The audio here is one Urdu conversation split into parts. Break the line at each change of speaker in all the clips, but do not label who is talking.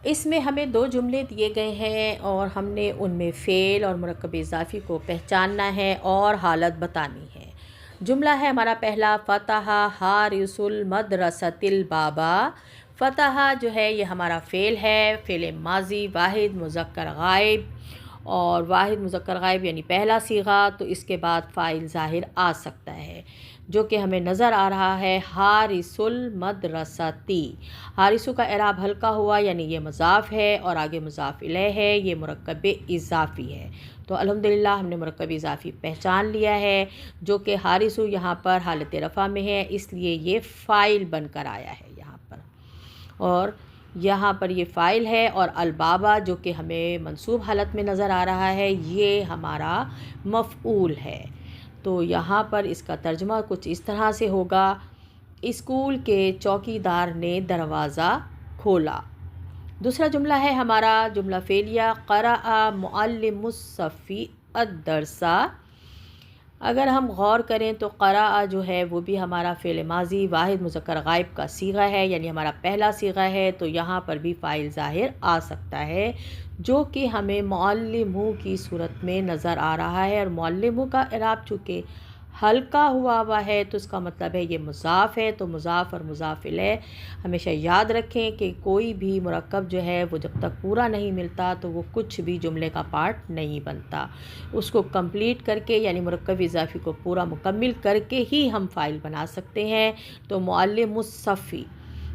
اس میں ہمیں دو جملے دیے گئے ہیں اور ہم نے ان میں فعل اور مرکب اضافی کو پہچاننا ہے اور حالت بتانی ہے۔ جملہ ہے ہمارا پہلا، فتح حارس المدرسۃ البابا۔ فتح جو ہے یہ ہمارا فعل ہے، فعل ماضی واحد مذکر غائب، اور واحد مذکر غائب یعنی پہلا صیغہ، تو اس کے بعد فاعل ظاہر آ سکتا ہے، جو کہ ہمیں نظر آ رہا ہے حارس المدرستی۔ حارسو کا اعراب ہلکا ہوا، یعنی یہ مضاف ہے اور آگے مضاف الیہ ہے، یہ مرکب اضافی ہے۔ تو الحمدللہ ہم نے مرکب اضافی پہچان لیا ہے، جو کہ حارسو یہاں پر حالت رفع میں ہے، اس لیے یہ فاعل بن کر آیا ہے یہاں پر، اور یہاں پر یہ فاعل ہے، اور البابا جو کہ ہمیں منصوب حالت میں نظر آ رہا ہے، یہ ہمارا مفعول ہے۔ تو یہاں پر اس کا ترجمہ کچھ اس طرح سے ہوگا، اسکول کے چوکیدار نے دروازہ کھولا۔ دوسرا جملہ ہے ہمارا جملہ فعلیہ، قرأ معلم الصف الدرس۔ اگر ہم غور کریں تو قرأ جو ہے وہ بھی ہمارا فعل ماضی واحد مذکر غائب کا صیغہ ہے، یعنی ہمارا پہلا صیغہ ہے، تو یہاں پر بھی فاعل ظاہر آ سکتا ہے، جو کہ ہمیں معلمہ کی صورت میں نظر آ رہا ہے، اور معلمہ کا اعراب چونکہ ہلکا ہوا ہے تو اس کا مطلب ہے یہ مضاف ہے، تو مضاف اور مضاف الیہ ہمیشہ یاد رکھیں کہ کوئی بھی مرکب جو ہے وہ جب تک پورا نہیں ملتا تو وہ کچھ بھی جملے کا پارٹ نہیں بنتا، اس کو کمپلیٹ کر کے یعنی مرکب اضافی کو پورا مکمل کر کے ہی ہم فاعل بنا سکتے ہیں۔ تو معلم الصفی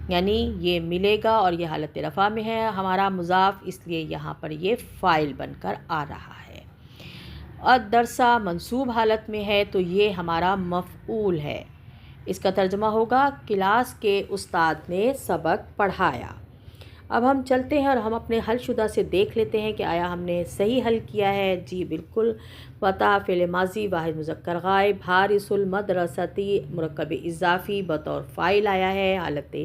یعنی یہ ملے گا، اور یہ حالت رفع میں ہے ہمارا مضاف، اس لیے یہاں پر یہ فاعل بن کر آ رہا ہے۔ الدرسہ منصوب حالت میں ہے، تو یہ ہمارا مفعول ہے، اس کا ترجمہ ہوگا کلاس کے استاد نے سبق پڑھایا۔ اب ہم چلتے ہیں اور ہم اپنے حل شدہ سے دیکھ لیتے ہیں کہ آیا ہم نے صحیح حل کیا ہے۔ جی بالکل، فتح فعل ماضی واحد مذکر غائب، حارس المدرستی مرکب اضافی بطور فاعل آیا ہے، حالت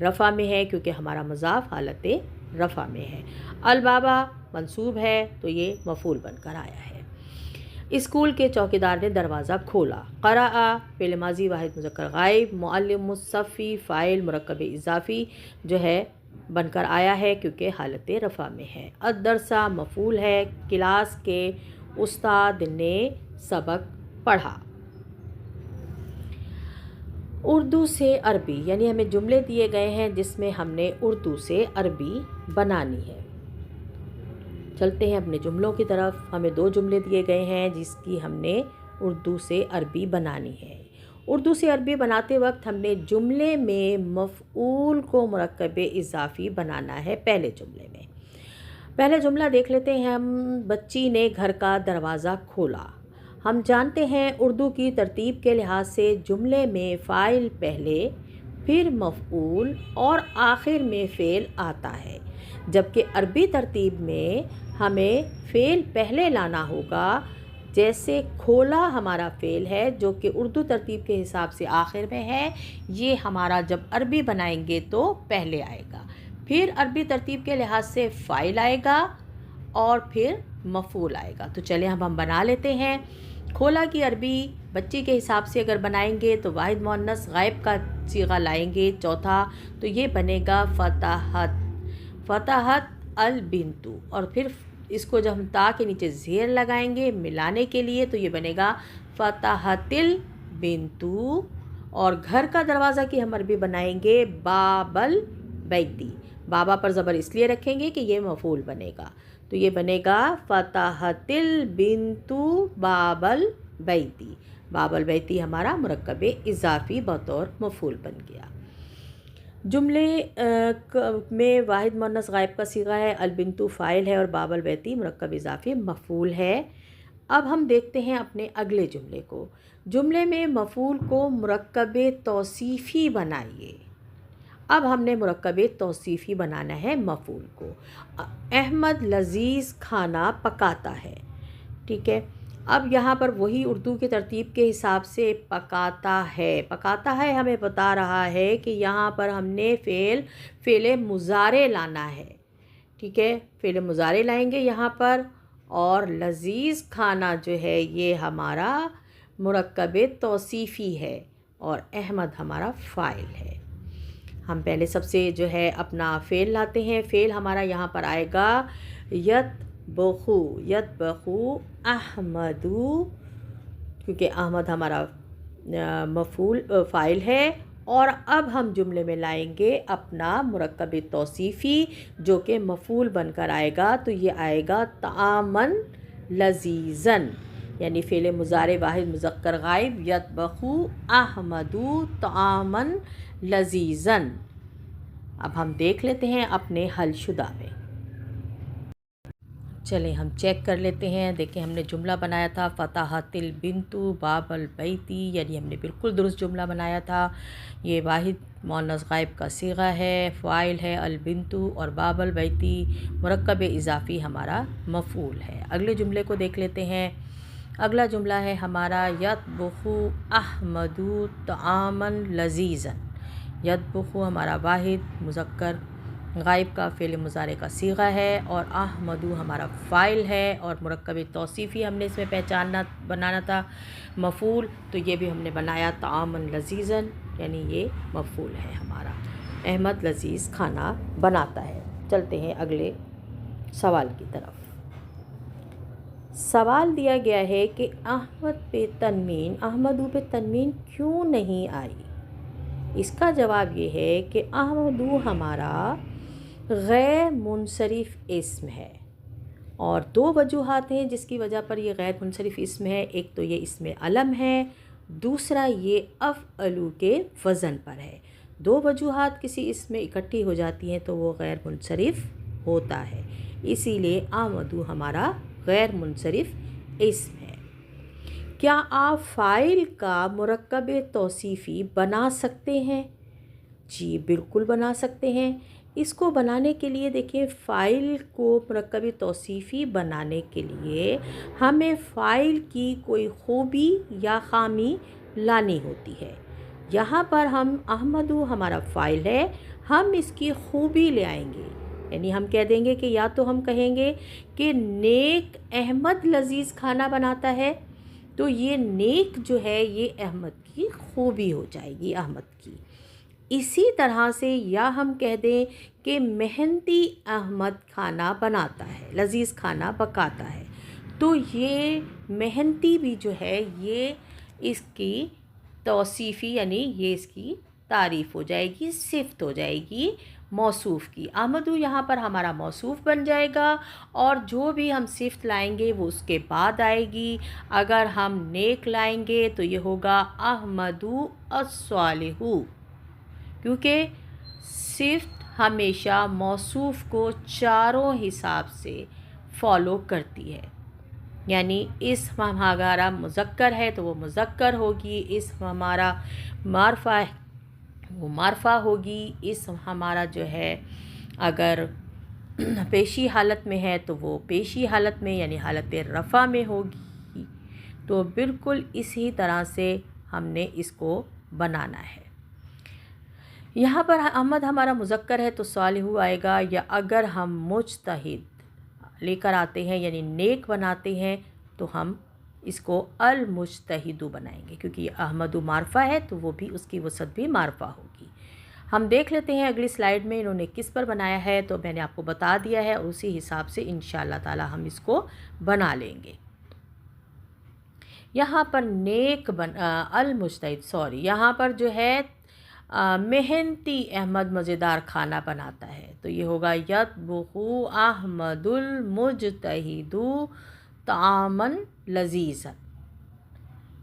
رفع میں ہے کیونکہ ہمارا مضاف حالت رفع میں ہے۔ البابا منصوب ہے تو یہ مفعول بن کر آیا ہے۔ اسکول کے چوکیدار نے دروازہ کھولا۔ قرأ فعل ماضی واحد مذکر غائب، معلم الصفی فاعل مرکب اضافی جو ہے بن کر آیا ہے کیونکہ حالت رفع میں ہے۔ الدرسہ مفعول ہے، کلاس کے استاد نے سبق پڑھا۔ اردو سے عربی، یعنی ہمیں جملے دیے گئے ہیں جس میں ہم نے اردو سے عربی بنانی ہے۔ چلتے ہیں اپنے جملوں کی طرف۔ ہمیں دو جملے دیے گئے ہیں جس کی ہم نے اردو سے عربی بنانی ہے۔ اردو سے عربی بناتے وقت ہم نے جملے میں مفعول کو مرکب اضافی بنانا ہے۔ پہلے جملے میں پہلے جملہ دیکھ لیتے ہیں ہم، بچی نے گھر کا دروازہ کھولا۔ ہم جانتے ہیں اردو کی ترتیب کے لحاظ سے جملے میں فاعل پہلے، پھر مفعول اور آخر میں فعل آتا ہے، جبکہ عربی ترتیب میں ہمیں فعل پہلے لانا ہوگا۔ جیسے کھولا ہمارا فعل ہے جو کہ اردو ترتیب کے حساب سے آخر میں ہے، یہ ہمارا جب عربی بنائیں گے تو پہلے آئے گا، پھر عربی ترتیب کے لحاظ سے فاعل آئے گا اور پھر مفعول آئے گا۔ تو چلیں اب ہم بنا لیتے ہیں۔ کھولا کی عربی بچی کے حساب سے اگر بنائیں گے تو واحد مؤنث غائب کا صیغہ لائیں گے چوتھا، تو یہ بنے گا فتحت، فتحت البنت، اور پھر اس کو جب ہم تا کے نیچے زیر لگائیں گے ملانے کے لیے تو یہ بنے گا فتحت البنت، اور گھر کا دروازہ کی ہم عربی بنائیں گے باب البیتی، بابا پر زبر اس لیے رکھیں گے کہ یہ مفعول بنے گا، تو یہ بنے گا فتحت البنت باب البیتی، باب البیتی ہمارا مرکب اضافی بطور مفعول بن گیا۔ جملے میں واحد مؤنث غائب کا صیغہ ہے، البنت فاعل ہے اور باب البیتی مرکب اضافی مفعول ہے۔ اب ہم دیکھتے ہیں اپنے اگلے جملے کو۔ جملے میں مفعول کو مرکب توصیفی بنائیے۔ اب ہم نے مرکب توصیفی بنانا ہے مفعول کو۔ احمد لذیذ کھانا پکاتا ہے، ٹھیک ہے۔ اب یہاں پر وہی اردو کی ترتیب کے حساب سے پکاتا ہے، پکاتا ہے ہمیں بتا رہا ہے کہ یہاں پر ہم نے فعل مضارع لانا ہے، ٹھیک ہے، فعل مضارع لائیں گے یہاں پر، اور لذیذ کھانا جو ہے یہ ہمارا مرکب توصیفی ہے اور احمد ہمارا فاعل ہے۔ ہم پہلے سب سے جو ہے اپنا فعل لاتے ہیں. فعل ہمارا یہاں پر آئے گا یطبخو. یطبخو احمدو، کیونکہ احمد ہمارا مفعول فاعل ہے. اور اب ہم جملے میں لائیں گے اپنا مرکب توصیفی جو کہ مفعول بن کر آئے گا. تو یہ آئے گا طعامًا لذیذاً، یعنی فعل مضارع واحد مذکر غائب یطبخو احمدو طعامًا لذیذاً. اب ہم دیکھ لیتے ہیں اپنے حل شدہ میں. چلیں ہم چیک کر لیتے ہیں. دیکھیں ہم نے جملہ بنایا تھا فتحت البنت باب البیت، یعنی ہم نے بالکل درست جملہ بنایا تھا. یہ واحد مؤنث غائب کا صیغہ ہے، فاعل ہے البنت، اور باب البیت مرکب اضافی ہمارا مفعول ہے. اگلے جملے کو دیکھ لیتے ہیں. اگلا جملہ ہے ہمارا یطبخو احمدو طعامًا لذیذاً. یطبخو ہمارا واحد مذکر غائب کا فعل مضارع کا صیغہ ہے، اور احمدو ہمارا فاعل ہے، اور مرکب توصیفی ہم نے اس میں بنانا تھا مفعول. تو یہ بھی ہم نے بنایا طعامًا لذیذاً، یعنی یہ مفعول ہے ہمارا. احمد لذیذ کھانا بناتا ہے. چلتے ہیں اگلے سوال کی طرف. سوال دیا گیا ہے کہ احمدو پہ تنوین کیوں نہیں آئی؟ اس کا جواب یہ ہے کہ احمدو ہمارا غیر منصرف اسم ہے، اور دو وجوہات ہیں جس کی وجہ پر یہ غیر منصرف اسم ہے. ایک تو یہ اسم علم ہے، دوسرا یہ افعلو کے وزن پر ہے. دو وجوہات کسی اسم میں اکٹھی ہو جاتی ہیں تو وہ غیر منصرف ہوتا ہے. اسی لیے احمدو ہمارا غیر منصرف اسم ہے. کیا آپ فاعل کا مرکب توصیفی بنا سکتے ہیں؟ جی بالکل بنا سکتے ہیں. اس کو بنانے کے لیے دیکھیں، فاعل کو مرکب توصیفی بنانے کے لیے ہمیں فاعل کی کوئی خوبی یا خامی لانی ہوتی ہے. یہاں پر ہم احمدو ہمارا فاعل ہے، ہم اس کی خوبی لے آئیں گے. یعنی ہم کہہ دیں گے کہ یا تو ہم کہیں گے کہ نیک احمد لذیذ کھانا بناتا ہے، تو یہ نیک جو ہے یہ احمد کی خوبی ہو جائے گی، احمد کی. اسی طرح سے یا ہم کہہ دیں کہ محنتی احمد کھانا بناتا ہے، لذیذ کھانا پکاتا ہے، تو یہ محنتی بھی جو ہے یہ اس کی توصیفی، یعنی یہ اس کی تعریف ہو جائے گی، صفت ہو جائے گی موصوف کی. احمدو یہاں پر ہمارا موصوف بن جائے گا، اور جو بھی ہم صفت لائیں گے وہ اس کے بعد آئے گی. اگر ہم نیک لائیں گے تو یہ ہوگا احمدو الصالح، کیونکہ صفت ہمیشہ موصوف کو چاروں حساب سے فالو کرتی ہے. یعنی اسم ہمارا مذکر ہے تو وہ مذکر ہوگی، اسم ہمارا معرفہ ہے وہ معرفہ ہوگی، اسم ہمارا جو ہے اگر پیشی حالت میں ہے تو وہ پیشی حالت میں یعنی حالت رفع میں ہوگی. تو بالکل اسی طرح سے ہم نے اس کو بنانا ہے. یہاں پر احمد ہمارا مذکر ہے تو صالح آئے گا، یا اگر ہم مجتہد لے کر آتے ہیں یعنی نیک بناتے ہیں تو ہم اس کو المجتہد بنائیں گے، کیونکہ یہ احمد معرفہ ہے تو وہ بھی اس کی وسعت بھی معرفہ ہوگی. ہم دیکھ لیتے ہیں اگلی سلائیڈ میں انہوں نے کس پر بنایا ہے. تو میں نے آپ کو بتا دیا ہے، اسی حساب سے انشاءاللہ تعالی ہم اس کو بنا لیں گے. یہاں پر یہاں پر جو ہے محنتی احمد مزیدار کھانا بناتا ہے، تو یہ ہوگا یطبخو احمد المجتہد طعامًا لذیذاً.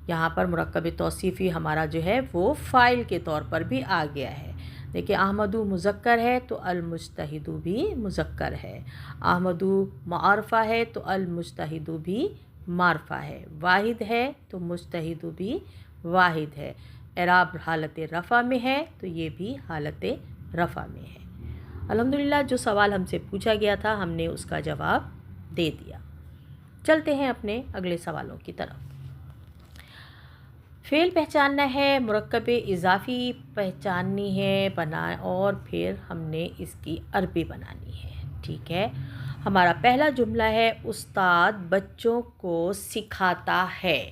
یہاں پر مرکب توصیفی ہمارا جو ہے وہ فاعل کے طور پر بھی آ گیا ہے. دیکھیں احمدو مذکر ہے تو المجتہد بھی مذکر ہے، احمدو معرفہ ہے تو المجتہد بھی معرفہ ہے، واحد ہے تو مجتہد بھی واحد ہے، اعراب حالت رفع میں ہے تو یہ بھی حالت رفع میں ہے. الحمدللہ جو سوال ہم سے پوچھا گیا تھا ہم نے اس کا جواب دے دیا. چلتے ہیں اپنے اگلے سوالوں کی طرف. فعل پہچاننا ہے، مرکب اضافی پہچاننی ہے اور پھر ہم نے اس کی عربی بنانی ہے. ٹھیک ہے، ہمارا پہلا جملہ ہے استاد بچوں کو سکھاتا ہے.